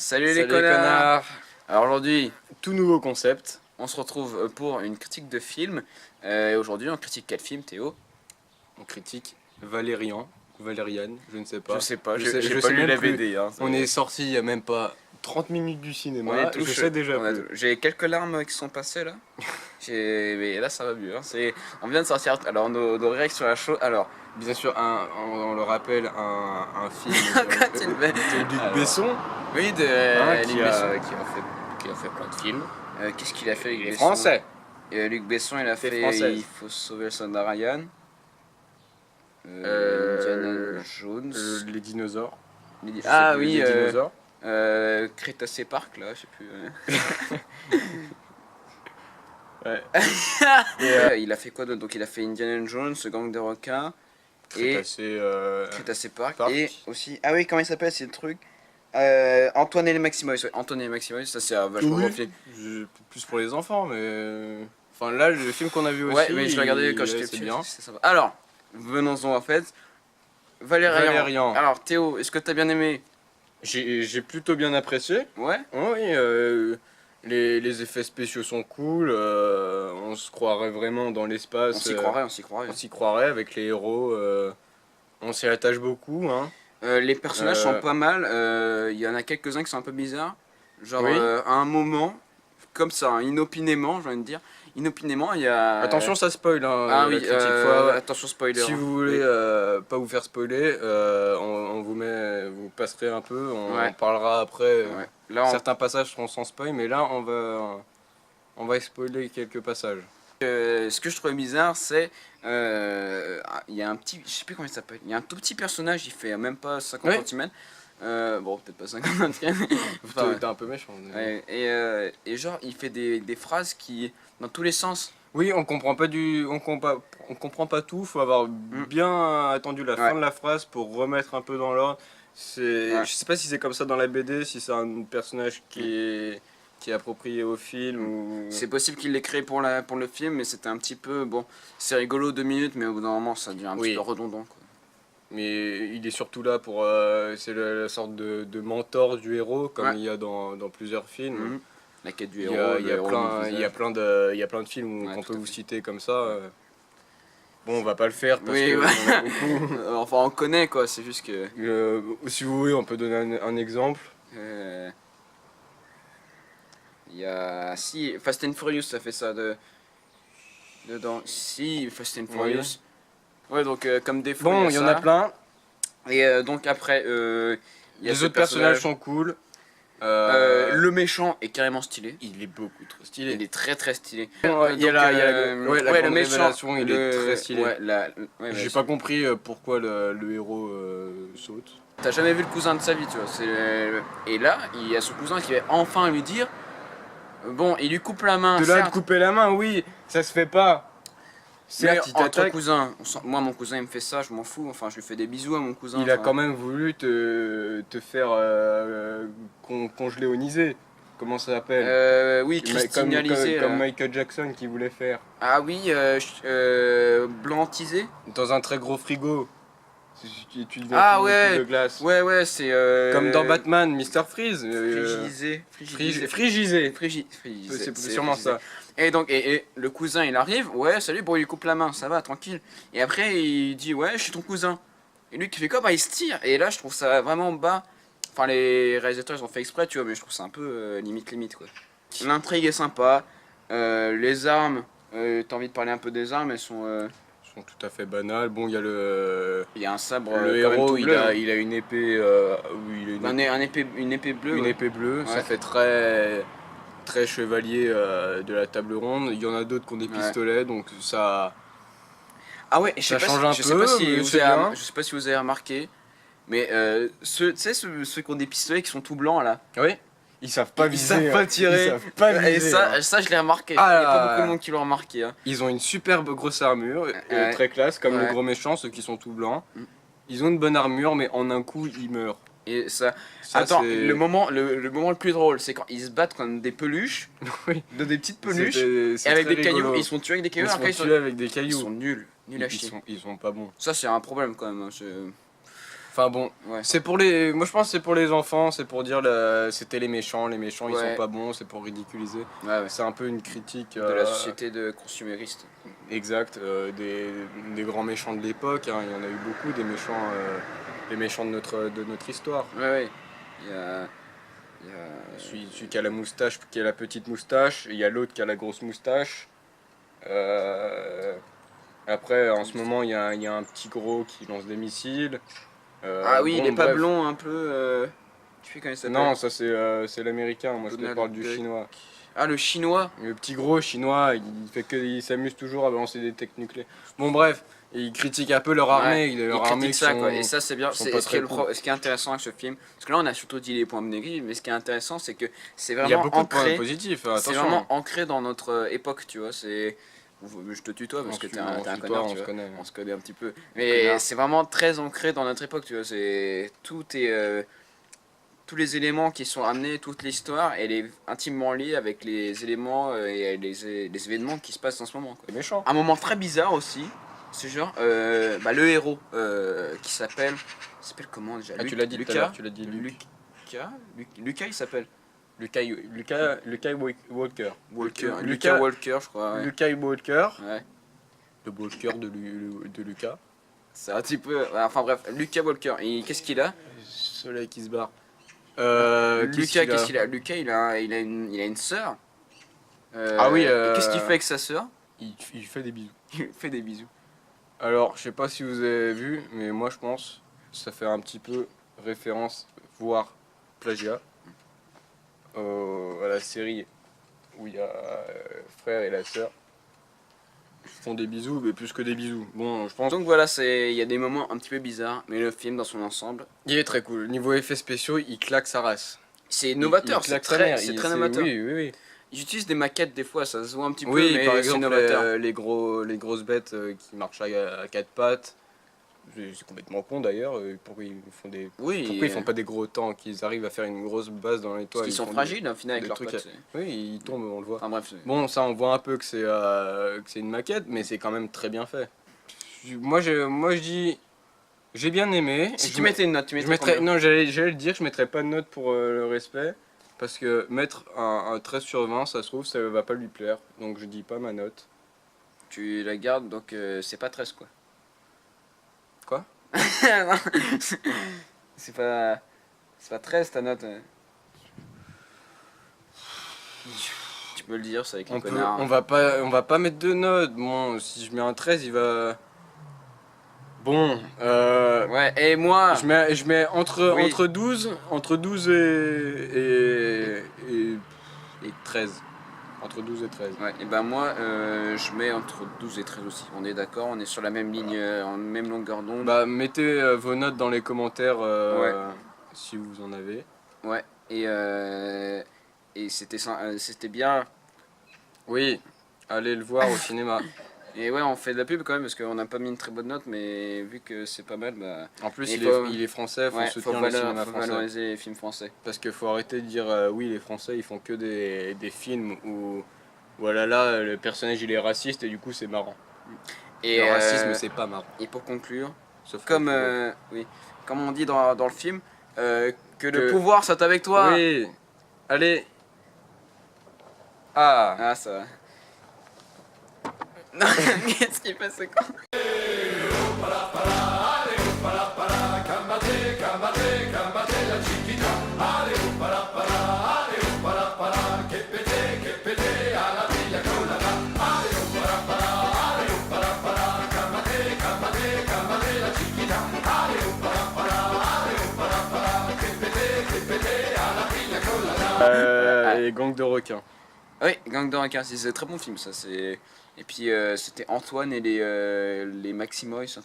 Salut les connards. Alors aujourd'hui, Tout nouveau concept. on se retrouve pour une critique de film. Et aujourd'hui, on critique quel film, Théo? On critique Valérian, Valériane, je ne sais pas. Je sais pas, Je j'ai sais pas lu même la plus. BD. Hein, On est sorti il y a même pas 30 minutes du cinéma. on est tous je sais déjà on a plus. tout- J'ai quelques larmes qui sont passées là. Mais là, ça va mieux. Hein. On vient de sortir. Alors, nos réactions à chaud. Alors, Bien sûr, on le rappelle, un film Quand il met- de Luc Alors. Besson. oui, Qui Luc a- Besson qui a fait plein de films. Qu'est-ce qu'il a fait avec Il est Besson français. Luc Besson, il a C'est fait française. Il faut sauver le soldat Ryan. Euh, Indiana Jones. Les dinosaures. Je sais Ah plus, oui, les dinosaures. Crétacé Park là, je sais plus. Ouais. Il a fait quoi d'autre? Donc il a fait Indiana Jones, Gang des requins et Crétacé Park Park. et aussi ah oui comment il s'appelle c'est le truc Antoine et les Maximoys. Ouais, Antoine et les Maximoys, ça c'est un vachement bon film. Plus pour les enfants, mais. Enfin, là, le film qu'on a vu aussi. Ouais, mais je l'ai regardé quand j'étais c'est petit. bien. C'est sympa. Alors, venons-en en fait. Valérian. Valérian. Alors Théo, est-ce que t'as bien aimé? J'ai plutôt bien apprécié. Ouais. Oui, les effets spéciaux sont cool. On se croirait vraiment dans l'espace. On s'y croirait, on s'y croirait. On s'y croirait avec les héros. On s'y attache beaucoup. Hein. Les personnages Euh, sont pas mal. Il y en a quelques-uns qui sont un peu bizarres. Genre Oui. à un moment, comme ça, hein, inopinément, j'ai envie de dire. Inopinément, il y a. Attention, ça spoil. Hein, Ah la oui, critique. Faut- attention spoiler. Si hein. vous voulez Oui. pas vous faire spoiler, vous passerez un peu, on Ouais. en parlera après. Ouais. Là, Certains passages seront sans spoil, mais là on va spoiler quelques passages. ce que je trouvais bizarre, c'est. Il y a un petit. Je sais plus comment il s'appelle. Il y a un tout petit personnage, il fait même pas 50 Oui. cm. Bon, peut-être pas 50 cm. Enfin, T'es un peu méchant. ouais, et genre, il fait des phrases qui. Dans tous les sens. Oui, on comprend pas on comprend pas tout. Faut avoir bien attendu la fin Ouais. de la phrase pour remettre un peu dans l'ordre. Ouais. Je sais pas si c'est comme ça dans la BD, si c'est un personnage qui est approprié au film ou. C'est possible qu'il l'ait créé pour le film, mais c'était un petit peu. Bon, c'est rigolo 2 minutes, mais au bout d'un moment, ça devient un Oui. petit peu redondant. Quoi. Mais il est surtout là pour. C'est la sorte de mentor du héros, comme Ouais. il y a dans plusieurs films. Mhm. La quête du Il héros. y a, le héros du il y a visage. il y a plein de films Ouais, qu'on tout peut à vous fait. citer comme ça. Bon, on va pas le faire parce Oui, que ouais. on a beaucoup. Enfin, on connaît quoi, c'est juste que. Si vous voulez, on peut donner un exemple. Il y a. Si, Fast and Furious, ça fait ça dedans. Si, Fast and Oui. Furious. Ouais, donc comme défaut. Bon, il y en a ça. plein. Et donc après, il y a Les ce autres personnages sont cool. le méchant est carrément stylé. Il est beaucoup trop Il stylé. est très très stylé. Bon, il y a Donc, la ouais, grande le méchant, révélation, il est très stylé. Ouais, ouais, J'ai ouais, pas compris pourquoi le héros saute. T'as jamais vu le cousin de sa vie, tu vois. Et là, il y a son cousin qui va enfin lui dire. Bon, il lui coupe la main. De là de certes, couper la main, oui, ça se fait pas. mais Certes, il entre t'attaque. cousins, moi mon cousin il me fait ça, je m'en fous. Enfin, je lui fais des bisous à mon cousin. Il a enfin. quand même voulu te faire congéléoniser. Comment ça s'appelle Oui, Comme, christianisé. comme là. Michael Jackson qui voulait faire. Ah oui, blancisé. Dans un très gros frigo. Tu deviens Ah tout ouais. de glace. Ouais, c'est. Comme dans Batman, Mr. Freeze. Frigisé. Frigisé. Frigisé. C'est sûrement ça. Et donc, et le cousin il arrive, ouais, salut, bon, il lui coupe la main, ça va, tranquille. Et après, il dit, ouais, je suis ton cousin. Et lui qui fait quoi? Bah, il se tire. Et là, je trouve ça vraiment bas. Enfin, les réalisateurs, ils ont fait exprès, tu vois, mais je trouve ça un peu limite, quoi. L'intrigue est sympa. Les armes, t'as envie de parler un peu des armes, elles sont. Ils sont tout à fait banales. Bon, il y a Il y a un sabre. le quand même héros, tout bleu. il a une épée. Oui, il a Une épée bleue. une ouais. épée bleue. Ça Ouais. fait très chevalier de la table ronde. Il y en a d'autres qui ont des Ouais. pistolets, donc ça. Ah ouais, je sais Ça pas change si, un je sais peu, pas si mais vous c'est avez, bien. je sais pas si vous avez remarqué, mais tu sais ceux qui ont des pistolets qui sont tout blancs là, Oui. Ils savent pas ils viser. savent pas hein. tirer. Ils savent pas Et viser. ça, hein. ça je l'ai remarqué. Ah Il y a là pas là. beaucoup de monde qui l'ont remarqué. Hein. Ils ont une superbe grosse armure, Ouais. très classe, comme Ouais. le gros méchant, ceux qui sont tout blancs. Mm. Ils ont une bonne armure, mais en un coup, ils meurent. Et ça. Ça, Attends, c'est- le moment le plus drôle, c'est quand ils se battent comme des peluches, Oui. de des petites peluches, C'est et avec très des cailloux. rigolo. Ils sont tués avec des cailloux. Ils Après, sont tués avec des ils cailloux. sont nuls à chier. Ils sont pas bons. Ça, c'est un problème quand même. Hein, Enfin bon, Ouais. c'est pour les. Moi je pense que c'est pour les enfants, c'est pour dire c'était les méchants ils sont Ouais. pas bons, c'est pour ridiculiser. Ouais, ouais. C'est un peu une critique De la société de consumériste. exacte des grands méchants de l'époque. Hein. Il y en a eu beaucoup des méchants de notre histoire. Ouais, ouais. Il y a. Il y a... Celui qui a la moustache, qui a la petite moustache, et il y a l'autre qui a la grosse moustache. Après, en ce moment, il y a un petit gros qui lance des missiles. Ah oui, Bon, il est pas bref. blond un peu. Tu sais comment il s'appelle? Non, ça c'est l'américain, moi je te Donald parle du Duck. chinois. Ah, le chinois. Le petit gros chinois, il s'amuse toujours à balancer des techs nucléaires. Bon bref, il critique un peu leur armée, Ouais, leur il armée critique qui ça, sont- quoi. Et ça, c'est bien. sont C'est pas ce qui est très cool. ce qui est intéressant avec ce film. Parce que là, on a surtout dit les points négatifs, mais ce qui est intéressant, c'est que c'est Il y a vraiment beaucoup de points ancré. positifs, C'est attention. vraiment ancré dans notre époque, tu vois. C'est. Je te tutoie parce que t'es un se tutoie, connard, on tu se vois. connaît. On se connaît un petit peu. Mais Connard. c'est vraiment très ancré dans notre époque, tu vois. C'est tout est tous les éléments qui sont amenés, toute l'histoire, elle est intimement liée avec les éléments et les événements qui se passent en ce moment, quoi. C'est méchant. Un moment très bizarre aussi, c'est genre le héros qui s'appelle. Il s'appelle comment déjà? Ah, tu l'as dit tout à Lucas. l'heure, tu l'as dit. Lucas, il s'appelle. Lucas Walker. Walker. Lucas- Lucas Walker, je crois. Ouais. Lucas Walker. Ouais. Le Walker de Lucas. C'est un petit peu. Enfin bref, Lucas Walker. Et qu'est-ce qu'il a? Soleil qui se barre. Lucas, qu'est-ce qu'il a? Lucas, il a une sœur. Ah oui, et qu'est-ce qu'il fait avec sa sœur? Il fait des bisous. Il fait des bisous. Alors, je sais pas si vous avez vu, mais moi je pense que ça fait un petit peu référence, voire plagiat, à la série où il y a frère et la sœur. Ils font des bisous, mais plus que des bisous. Bon, je pense. Donc voilà, il y a des moments un petit peu bizarres, mais le film dans son ensemble, Il est très cool. Niveau effets spéciaux, il claque sa race. c'est novateur, Il c'est claque sa mère. très novateur. Oui, oui, oui. Ils utilisent des maquettes des fois, ça se voit un petit peu, Oui, mais par c'est exemple, novateur. les grosses bêtes qui marchent à quatre pattes. C'est complètement con d'ailleurs. Pourquoi ils font des. Oui, Pourquoi ils font pas des gros tanks? Ils arrivent à faire une grosse base dans les toits. parce qu'ils sont font fragiles au final avec des leurs trucs potes. Oui, ils tombent, on le voit. Enfin bref, Bon, ça, on voit un peu que c'est une maquette, mais c'est quand même très bien fait. Moi, je dis. J'ai bien aimé. si Je tu me- mettais une note, tu je mettrais mettrais, combien? non, j'allais le dire, je mettrais pas de note pour le respect. Parce que mettre un 13 sur 20, ça se trouve, ça va pas lui plaire. Donc je dis pas ma note. Tu la gardes, donc c'est pas 13 quoi. Quoi? Non, c'est pas... C'est pas 13 ta note. Tu peux le dire, c'est avec les connards. On va pas mettre de note. Bon, si je mets un 13, il va. Bon, Ouais, et moi... je mets Oui. entre 12 et 13. Entre 12 et 13. Ouais, et ben moi, je mets entre 12 et 13 aussi. On est d'accord, on est sur la même ligne, en même longueur d'onde. Bah, mettez vos notes dans les commentaires Ouais. si vous en avez. Ouais, et c'était bien. Oui, allez le voir au cinéma. Et ouais, on fait de la pub quand même parce qu'on n'a pas mis une très bonne note, mais vu que c'est pas mal, bah. En plus, Et il est français, faut Ouais, soutenir le cinéma faut français. valoriser les films français. Parce qu'il faut arrêter de dire oui, les Français ils font que des films où voilà là le personnage il est raciste et du coup c'est marrant. Et, Le racisme c'est pas marrant. et pour conclure, Sauf comme, que- oui, comme on dit dans le film, que le Que- pouvoir soit avec toi. Oui, allez. Ah. Ah, ça va. Non, qu'est-ce qu'il fait ce con? Et gang de requins. Oui, Gang de requins, c'est un très bon film ça. Et puis c'était Antoine et les Maximoys.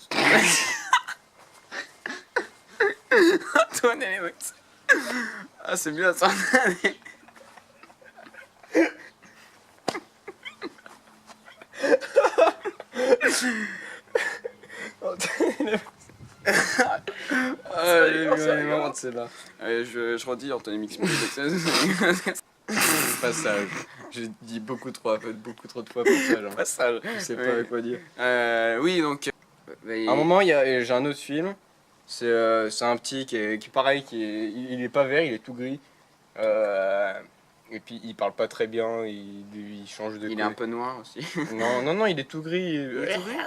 Antoine et les Maximoys. Ah, c'est bien ça. Ah, C'est marrant de celle-là. je redis Antoine et Maximoys. Passage. J'ai dit beaucoup trop de fois passage. Hein. Passage. Je sais Oui. pas quoi dire. Oui, donc. À un moment, j'ai un autre film C'est un petit qui pareil, il est pas vert, il est tout gris. Et puis il parle pas très bien, il change de Il est couleur. un peu noir aussi. Non, il est tout gris. Il est tout gris.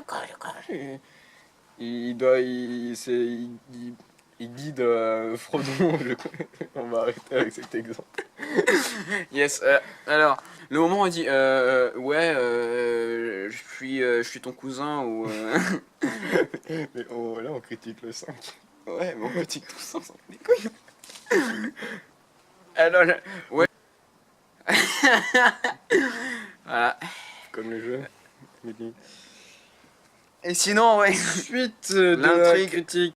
Il guide Frodon. On va arrêter avec cet exemple. Yes. Alors, le moment où il dit ouais, je suis ton cousin ou Mais là, on critique le 5. ouais, mon petit cousin, sans des couilles. Alors, ouais. Voilà. Comme le jeu. Et sinon, ouais. Suite de la L'intrigue. critique.